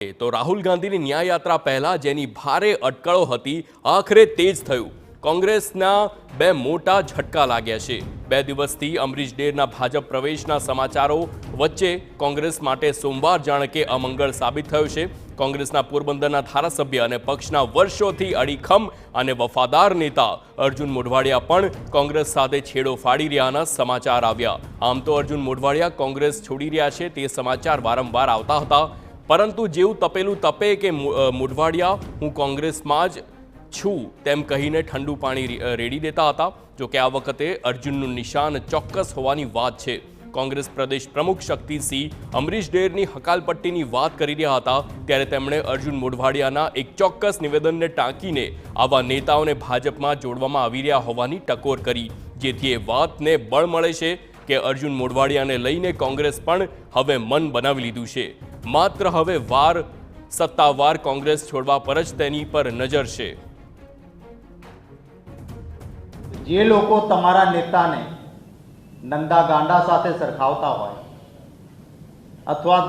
તો રાહુલ ગાંધીની ન્યાય યાત્રા પહેલા જેની ભારે અટકળો હતી આખરે તેજ થયું। કોંગ્રેસના બે મોટા ઝટકા લાગ્યા છે। 2 દિવસથી અમરીશ ડેરના ભાજપ પ્રવેશના સમાચારો વચ્ચે કોંગ્રેસ માટે સોમવાર જાણે કે અમંગળ સાબિત થયો છે। કોંગ્રેસના પોરબંદરના ધારાસભ્ય અને પક્ષના વર્ષોથી અડીખમ અને વફાદાર નેતા અર્જુન મોઢવાડિયા પણ કોંગ્રેસ સાથે છેડો ફાડી રહ્યાના સમાચાર આવ્યા। આમ તો અર્જુન મોઢવાડિયા કોંગ્રેસ છોડી રહ્યા છે તે સમાચાર વારંવાર આવતા હતા, પરંતુ જેવું તપેલું તપે કે મોઢવાડિયા હું કોંગ્રેસમાં જ છું તેમ કહીને ઠંડુ પાણી રેડી દેતા હતા। જો કે આ વખતે અર્જુનનું નિશાન ચોક્કસ હોવાની વાત છે। કોંગ્રેસ પ્રદેશ પ્રમુખ શક્તિસિંહ અમરીશ ડેરની હકાલપટ્ટીની વાત કરી રહ્યા હતા ત્યારે તેમણે અર્જુન મોઢવાડિયાના એક ચોક્કસ નિવેદનને ટાંકીને આવા નેતાઓને ભાજપમાં જોડવામાં આવી રહ્યા હોવાની ટકોર કરી, જેથી એ વાતને બળ મળે છે કે અર્જુન મોઢવાડિયાને લઈને કોંગ્રેસ પણ હવે મન બનાવી લીધું છે। માત્ર હવે સત્તાવાર કોંગ્રેસ છોડવા પર જ તેની પર નજર છે। જે લોકો તમારા નેતાને નંદા ગાંડા સાથે સરખાવતા હોય અથવા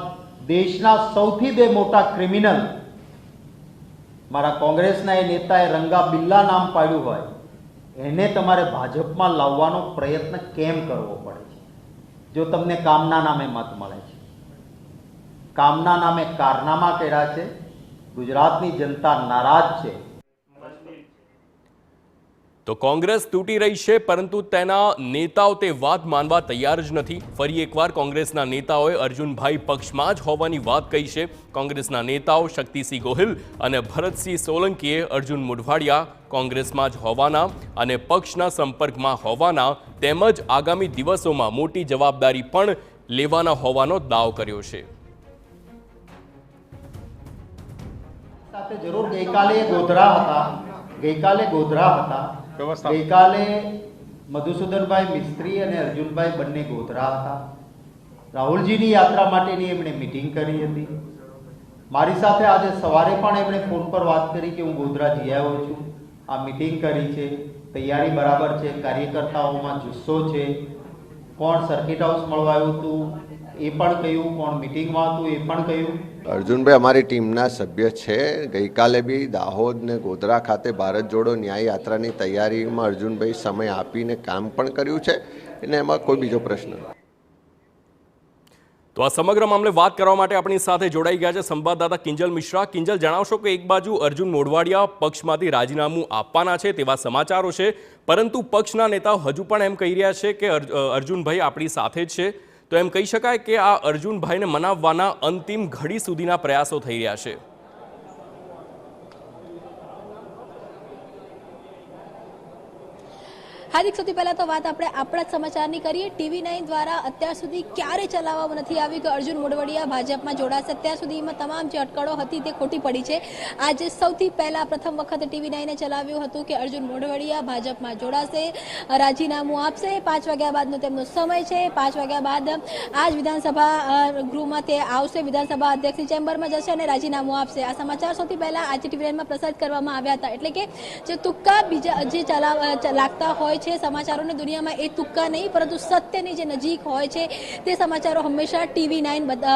દેશના સૌથી બે મોટા ક્રિમિનલ મારા કોંગ્રેસના એ નેતાએ રંગા બિલ્લા નામ પાડ્યું હોય એને તમારે ભાજપમાં લાવવાનો પ્રયત્ન કેમ કરવો પડે છે? જો તમને કામના નામે મત મળે છે, કામના નામે કારનામા કર્યા છે, ગુજરાતની જનતા નારાજ છે। તો કોંગ્રેસ તૂટી રહી છે, પરંતુ તેના નેતાઓ તે વાત માનવા તૈયાર જ નથી। ફરી એકવાર કોંગ્રેસના નેતાઓએ અર્જુનભાઈ પક્ષમાં જ હોવાની વાત કહી છે। કોંગ્રેસના નેતાઓ શક્તિસિંહ ગોહિલ અને ભરતસિંહ સોલંકીએ અર્જુન મોઢવાડિયા કોંગ્રેસમાં જ હોવાના અને પક્ષના સંપર્કમાં હોવાના તેમજ આગામી દિવસોમાં મોટી જવાબદારી પણ લેવાના હોવાનો દાવ કર્યો છે। સાથે જરૂર ગઈકાલે ગોધરા હતા ગઈકાલે મધુસૂદનભાઈ મિસ્ત્રી અને અર્જુનભાઈ બંને ગોધરા હતા। રાહુલજીની યાત્રા માટેની એમણે મીટિંગ કરી હતી। મારી સાથે આજે સવારે પણ એમણે ફોન પર વાત કરી કે હું ગોધરા જઈ આવ્યો છું, આ મીટિંગ કરી છે, તૈયારી બરાબર છે, કાર્યકર્તાઓમાં જુસ્સો છે, કોણ સર્કિટ હાઉસ મળવા આવ્યું હતું એ પણ કહ્યું, કોણ મીટિંગમાં હતું એ પણ કહ્યું। અર્જુનભાઈ અમારી ટીમના સભ્ય છે। ગઈકાલે બી દાહોદ ને ગોધરા ખાતે ભારત જોડો ન્યાય યાત્રાની તૈયારીમાં અર્જુનભાઈ સમય આપીને કામ પણ કર્યું છે અને એમાં કોઈ બીજો પ્રશ્ન નથી। તો આ સમગ્ર મામલે વાત કરવા માટે આપણી સાથે જોડાઈ ગયા છે સંવાદદાતા કિંજલ મિશ્રા। કિંજલ, જણાવશો કે એક બાજુ અર્જુન મોઢવાડિયા પક્ષમાંથી રાજીનામું આપવાના છે તેવા સમાચારો છે, પરંતુ પક્ષના નેતાઓ હજુ પણ એમ કહી રહ્યા છે કે અર્જુનભાઈ આપણી સાથે જ છે। તો એમ કહી શકાય કે આ અર્જુનભાઈને મનાવવાના અંતિમ ઘડી સુધીના પ્રયાસો થઈ રહ્યા છે। હાર્દિક, સૌથી પહેલા તો વાત આપણે આપણા જ સમાચારની કરીએ। TV9 દ્વારા અત્યાર સુધી ક્યારે ચલાવવામાં નથી આવી કે અર્જુન મોઢવાડિયા ભાજપમાં જોડાશે। અત્યાર સુધીમાં તમામ જે અટકળો હતી તે ખોટી પડી છે। આજે સૌથી પહેલા પ્રથમ વખત TV9એ ચલાવ્યું હતું કે અર્જુન મોઢવાડિયા ભાજપમાં જોડાશે, રાજીનામું આપશે, 5 વાગ્યા બાદનો તેમનો સમય છે, 5 વાગ્યા બાદ આજ વિધાનસભા ગૃહમાં તે આવશે, વિધાનસભા અધ્યક્ષની ચેમ્બરમાં જશે અને રાજીનામું આપશે। આ સમાચાર સૌથી પહેલા આજે TV9માં પ્રસારિત કરવામાં આવ્યા હતા। એટલે કે જે તુક્કા બીજા જે લાગતા હોય છે સમાચારોની દુનિયામાં, એ તુક્કા નહીં પરંતુ સત્યની જે નજીક હોય છે તે સમાચારો હંમેશા TV9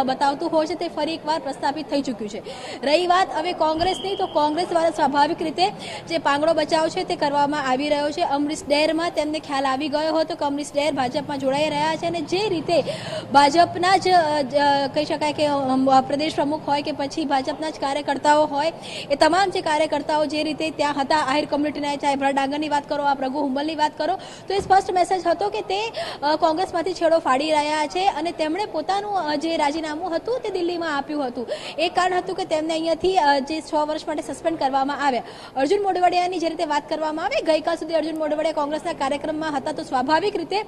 બતાવતું હોય છે, તે ફરી એકવાર પ્રસ્થાપિત થઈ ચૂક્યું છે। રહી વાત હવે કોંગ્રેસની, તો કોંગ્રેસ દ્વારા સ્વાભાવિક રીતે જે પાંગડો બચાવ છે તે કરવામાં આવી રહ્યો છે। અમરીશ ડેરમાં તેમને ખ્યાલ આવી ગયો હતો કે અમરીશ ડેર ભાજપમાં જોડાઈ રહ્યા છે અને જે રીતે ભાજપના જ કહી શકાય કે પ્રદેશ પ્રમુખ હોય કે પછી ભાજપના જ કાર્યકર્તાઓ હોય, એ તમામ જે કાર્યકર્તાઓ જે રીતે ત્યાં હતા, આહિર કમ્યુનિટીના, ચાહે ભરત ડાંગરની વાત કરો, આ પ્રભુ હુંબલની વાત કરો, તો એ સ્પષ્ટ મેસેજ હતો કે તે કોંગ્રેસમાંથી છેડો ફાડી રહ્યા છે અને તેમણે પોતાનું જે રાજીનામું હતું તે દિલ્હીમાં આપ્યું હતું। એ કારણ હતું કે તેમને અહીંયાથી જે 6 વર્ષ માટે સસ્પેન્ડ કરવામાં આવ્યા। અર્જુન મોઢવાડિયાની જે રીતે વાત કરવામાં આવે, ગઈકાલ સુધી અર્જુન મોઢવાડિયા કોંગ્રેસના કાર્યક્રમમાં હતા, તો સ્વાભાવિક રીતે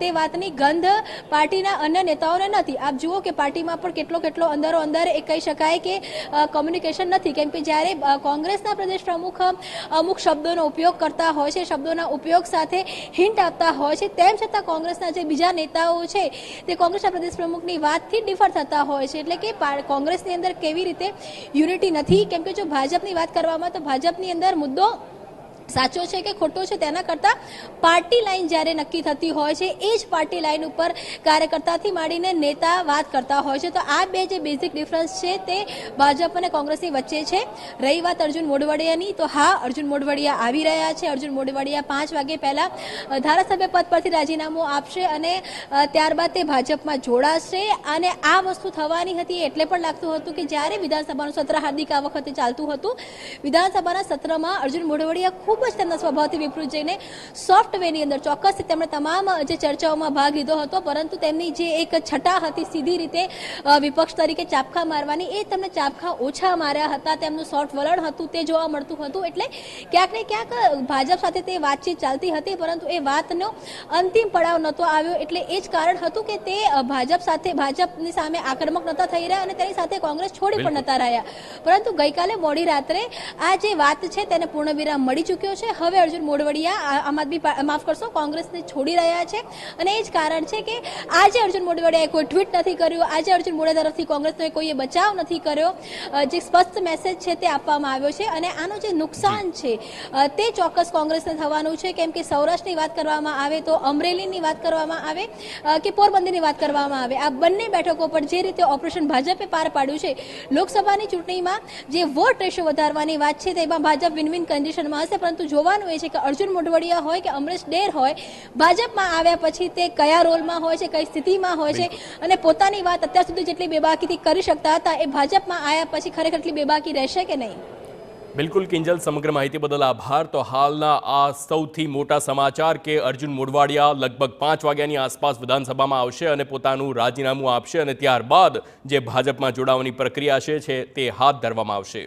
તે વાતની ગંધ પાર્ટીના અન્ય નેતાઓને નથી। આપ જુઓ કે પાર્ટીમાં પણ કેટલો અંદરો અંદર એ કહી શકાય કે કોમ્યુનિકેશન નથી, કેમ કે જ્યારે કોંગ્રેસના પ્રદેશ પ્રમુખ અમુક શબ્દોનો ઉપયોગ કરતા હોય છે, શબ્દોના ઉપયોગ સાથે હિન્ટ આપતા હોય છે, તેમ છતાં કોંગ્રેસના જે બીજા નેતાઓ છે તે કોંગ્રેસના પ્રદેશ પ્રમુખની વાતથી ડિફર થતા હોય છે। એટલે કે કોંગ્રેસની અંદર કેવી રીતે યુનિટી નથી, કેમ કે જો ભાજપની વાત કરવામાં તો ભાજપની અંદર મુદ્દો સાચો છે કે ખોટો છે તેના કરતાં પાર્ટી લાઈન જ્યારે નક્કી થતી હોય છે એ જ પાર્ટી લાઈન ઉપર કાર્યકર્તાથી માંડીને નેતા વાત કરતા હોય છે. તો આ બે જે બેઝિક ડિફરન્સ છે તે ભાજપ અને કોંગ્રેસની વચ્ચે છે. રહી વાત અર્જુન મોઢવાડિયાની, તો હા, અર્જુન મોઢવાડિયા આવી રહ્યા છે. અર્જુન મોઢવાડિયા 5 વાગે પહેલા ધારાસભ્ય પદ પરથી રાજીનામું આપશે અને ત્યારબાદ તે ભાજપમાં જોડાશે. અને આ વસ્તુ થવાની હતી એટલે પણ લાગતું હતું કે જ્યારે વિધાનસભાનું સત્ર હાર્દિક આ વખતે ચાલતું હતું, વિધાનસભાના સત્રમાં અર્જુન મોઢવાડિયા ખૂબ જ તેમના સ્વભાવથી વિપરીત જઈને સોફ્ટ વેની અંદર ચોક્કસ તેમણે તમામ જે ચર્ચાઓમાં ભાગ લીધો હતો, પરંતુ તેમની જે એક છટા હતી સીધી રીતે વિપક્ષ તરીકે ચાપખા મારવાની, એ તેમને ચાપખા ઓછા માર્યા હતા. તેમનું સોફ્ટ વલણ હતું તે જોવા મળતું હતું. એટલે ક્યાંક ને ક્યાંક ભાજપ સાથે તે વાતચીત ચાલતી હતી, પરંતુ એ વાતનો અંતિમ પડાવ નહોતો આવ્યો. એટલે એ જ કારણ હતું કે તે ભાજપની સામે આક્રમક નહોતા થઈ રહ્યા અને તેની સાથે કોંગ્રેસ છોડી પણ નહોતા રહ્યા. પરંતુ ગઈકાલે મોડી રાત્રે આ જે વાત છે તેને પૂર્ણવિરામ મળી ચૂક્યો છે. હવે અર્જુન મોઢવાડિયા આમ આદમી કોંગ્રેસને છોડી રહ્યા છે અને એ જ કારણ છે કે આજે અર્જુન મોઢવાડિયાએ કોઈ ટ્વીટ નથી કર્યું. આજે અર્જુન મોઢવાડિયા તરફથી કોંગ્રેસનો કોઈએ બચાવ નથી કર્યો. જે સ્પષ્ટ મેસેજ છે તે આપવામાં આવ્યો છે અને આનું જે નુકસાન છે તે ચોક્કસ કોંગ્રેસને થવાનું છે. કેમ કે સૌરાષ્ટ્રની વાત કરવામાં આવે તો અમરેલીની વાત કરવામાં આવે કે પોરબંદરની વાત કરવામાં આવે, આ બંને બેઠકો પર જે રીતે ઓપરેશન ભાજપે પાર પાડ્યું છે, લોકસભાની ચૂંટણીમાં જે વોટ રેશિયો વધારવાની વાત છે તેમાં ભાજપ વિન વિન કન્ડિશનમાં હશે. પરંતુ જોવાનું એ છે કે અર્જુન મોઢવાડિયા હોય કે અમરેશ ડેર હોય, ભાજપમાં આવ્યા પછી તે કયા રોલમાં હોય છે, કઈ સ્થિતિમાં હોય છે અને પોતાની વાત અત્યાર સુધી જેટલી બેબાકીથી કરી શકતા હતા એ ભાજપમાં આવ્યા પછી ખરેખર એટલી બેબાકી રહેશે કે નહીં? બિલકુલ કિંજલ, સમગ્ર માહિતી બદલ આભાર. તો હાલના આ સૌથી મોટા સમાચાર કે અર્જુન મોઢવાડિયા લગભગ 5 વાગ્યાની આસપાસ વિધાનસભામાં આવશે અને પોતાનું રાજીનામું આપશે અને ત્યારબાદ જે ભાજપમાં જોડાવાની પ્રક્રિયા છે તે હાથ ધરવામાં આવશે.